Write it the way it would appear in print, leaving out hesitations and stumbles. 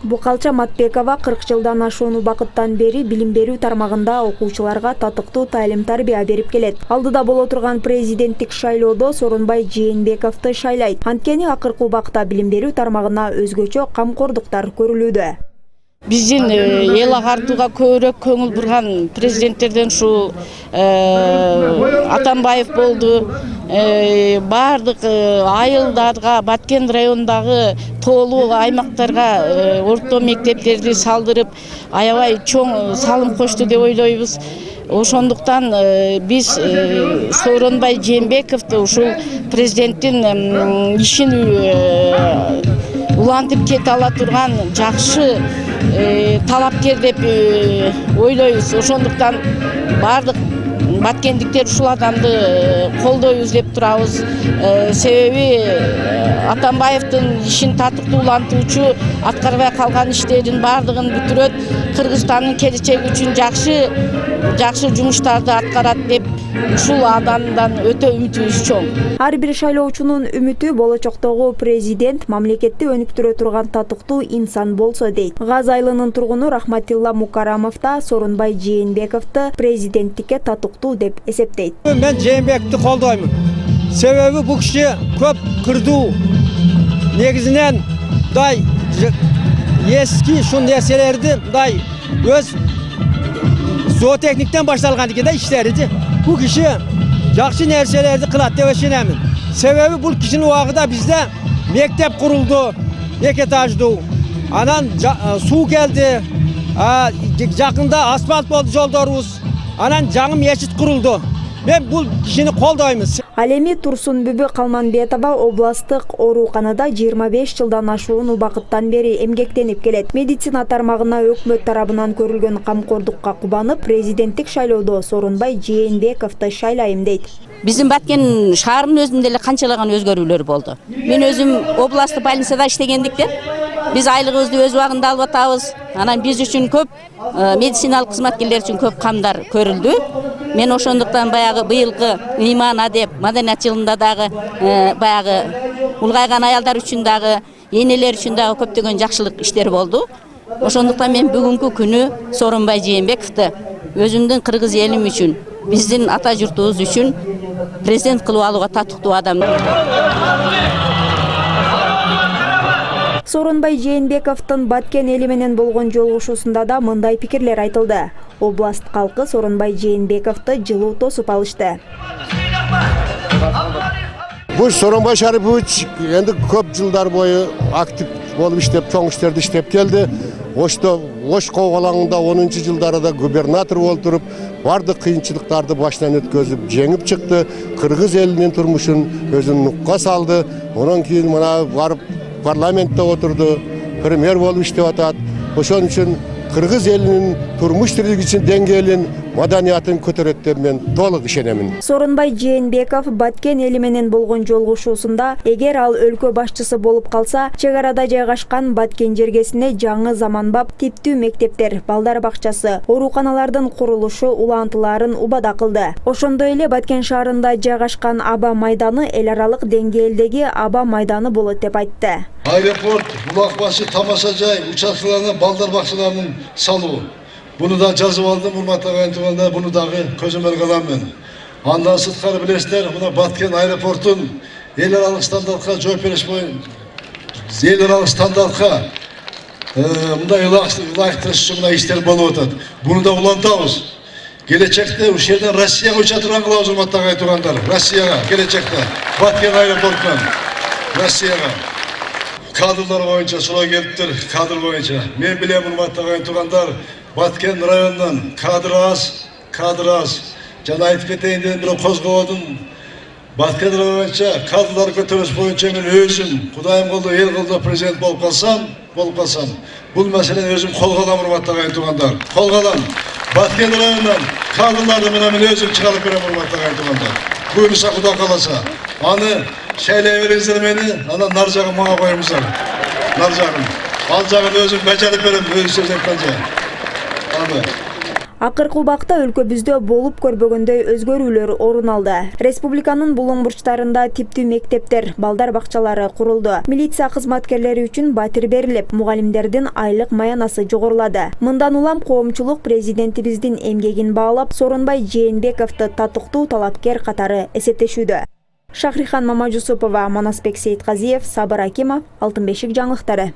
Букалча Матбекова 40 жылдан ашуун убакыттан бери билим берүү тармагында окуучуларга татыктуу таалим-тарбия берип келет. Алдыда боло турган президенттик шайлоодо Сооронбай Жээнбековду шайлайт. Анткени акыркы убакта билим берүү тармагына өзгөчө камкордуктар көрүлүүдө. Биздин эл агартууга көбүрөөк көңүл бурган президенттерден ушул Атамбаев болду. Бардык айылдарга, Баткен районундагы тоолуу аймактарга орто мектептерди салдырып, аябай чоң салым кошту деп ойлойбуз. Ошондуктан биз Сооронбай Жээнбековду ушул президенттин ишин улантып кете ала турган жакшы талапкер деп ойлойбуз. Ошондуктан бардык баткендиктер ушул адамды колдойбуз деп турабыз. Себеби Атамбаевдин ишин татыктуу улантуучу аткарбай калган иштерин бардыгын бүтүрөт. Кыргызстандын келечеги үчүн жакшы жумуштарды аткарат деп ушул адамдан өтө үмүтүбүз чоң. Ар бир шайлоочунун үмүтү болочоктогу президент мамлекетти өнүктүрө турган татыктуу инсан болсо дейт. Газ айылынын тургуну Рахматилла Мукарамов да Сооронбай Жээнбековду президенттикке татыктуу деп эсептейт. Мен Жээнбековду колдоймун. Себеби бул киши көп кырдуу. Негизинен мындай эски ушул нерселерди мындай өз зоотехниктен башталган экен да иштерди. Бул киши жакшы нерселерди кылат деп ишенемин. Себеби бул кишинин убагында бизде мектеп курулду, 2 этаждуу. Анан суу келди. Жакында асфальт болду жолдорубуз. Анан жаңы мечит курулду. Мен бул кишини колдоймун. Ал эми Турсунбүбү Калманбетова областык ооруканада 25 жылдан ашуун убакыттан бери эмгектенип келет. Медицина тармагына өкмөт тарабынан көрүлгөн камкордукка кубанып, президенттик шайлоодо Сооронбай Жээнбековду шайлайм дейт. Биздин Баткен шаарынын өзүндө эле канчалаган өзгөрүүлөр болду. Мен өзүм областтык больницада иштегендиктен биз айлыгыбызды өз убагында алып атабыз. Анан биз үчүн көп медициналык кызматкерлер үчүн көп камдар көрүлдү. Мен ошондуктан баягы быйылкы ыйман адеп маданият жылында дагы баягы улгайган аялдар үчүн дагы, энелер үчүн дагы көптөгөн жакшылык иштер болду. Ошондуктан мен бүгүнкү күнү Сооронбай Жээнбековду өзүмдүн кыргыз элим үчүн, биздин ата журтубуз үчүн президент кылып алууга татыктуу адам. Сооронбай Жээнбековдун Баткен эли менен болгон жолугушуусунда да мындай пикирлер айтылды. Област калкы Сооронбай Жээнбековду жылуу тосуп алышты. Бул Сооронбай Шарипович энди көп жылдар бою актив болуп иштеп, чоң иштерди иштеп келди. Ош Коголаңында 10-чы жылдарда губернатор болуп туруп, бардык кыйынчылыктарды башынан өткөзүп, жеңип чыкты. Кыргыз элинин турмушун өзүнүн нукка салды. Онан кийин мына барып парламентте отурду, премьер болуп иштеп атат. Ошон үчүн кыргыз элинин турмуш тирилгичинин деңгээлин, маданиятын көтөрөт деп мен толук ишенемин. Сооронбай Жээнбеков Баткен эли менен болгон жолугушуусунда эгер ал өлкө башчысы болуп калса, чек арада жайгашкан Баткен жергесине жаңы заманбап типтүү мектептер, балдар бакчасы, ооруканалардын курулушу улантыларын убада кылды. Ошондой эле Баткен шаарында жайгашкан аба майданы эл аралык деңгээлдеги аба майданы болот деп айтты. Аэропорт, булак башы, тамаша жай, участкаларына балдар бакчаларын салуу. Буну да жазып алдым, урматтуу агайын, буну дагы көзөмөл кылам мен. Андан сырткары билесиздер, мына Баткен аэропортун эл аралык стандартка жооп бериш боюнча, эл аралык стандартка мындай ылайыктырыш үчүн иштер болуп атат. Буну да улантабыз. Келечекте ушул жерден Россияга уча турган кылабыз, урматтуу агайын, Россияга келечекте Баткен аэропортунан Россияга. Кадрлар боюнча суроо келиптир, кадр боюнча. Мен билем, урматтуу агайын, Баткен районунан кадр аз. Жана айтып кетейин дедим, бирок козгободум. Баткен районунча кадрлар көтөрүш боюнча мен өзүм Кудайым колдо, эл колдо президент болуп калсам, бул маселени өзүм колго алам, урматтуу агайын, колго алам. Баткен районунан кадрларды мен өзүм чыгарып берем, урматтуу агайын. Буюрса Кудай кааласа. Аны шайлай бериңиздер мени, анан нар жагын мага коюңуздар. Нар жагын. Ал жагын өзүм бачарып берем, өзү сөз айтканча. Акыркы убакта өлкөбүздө болуп көрбөгөндөй өзгөрүүлөр орун алды. Республиканын булуң бурчтарында типтүү мектептер, балдар бакчалары курулду. Милиция кызматкерлери үчүн батир берилип, мугалимдердин айлык маянасы жогорулады. Мындан улам коомчулук президентибиздин эмгегин баалап, Сооронбай Жээнбековду татыктуу талапкер катары эсептешүүдө. Шахрихан Мамажусупова, Манасбек Сейтказиев, Сабыр Акимов, Алтын бешик жаңылыктары.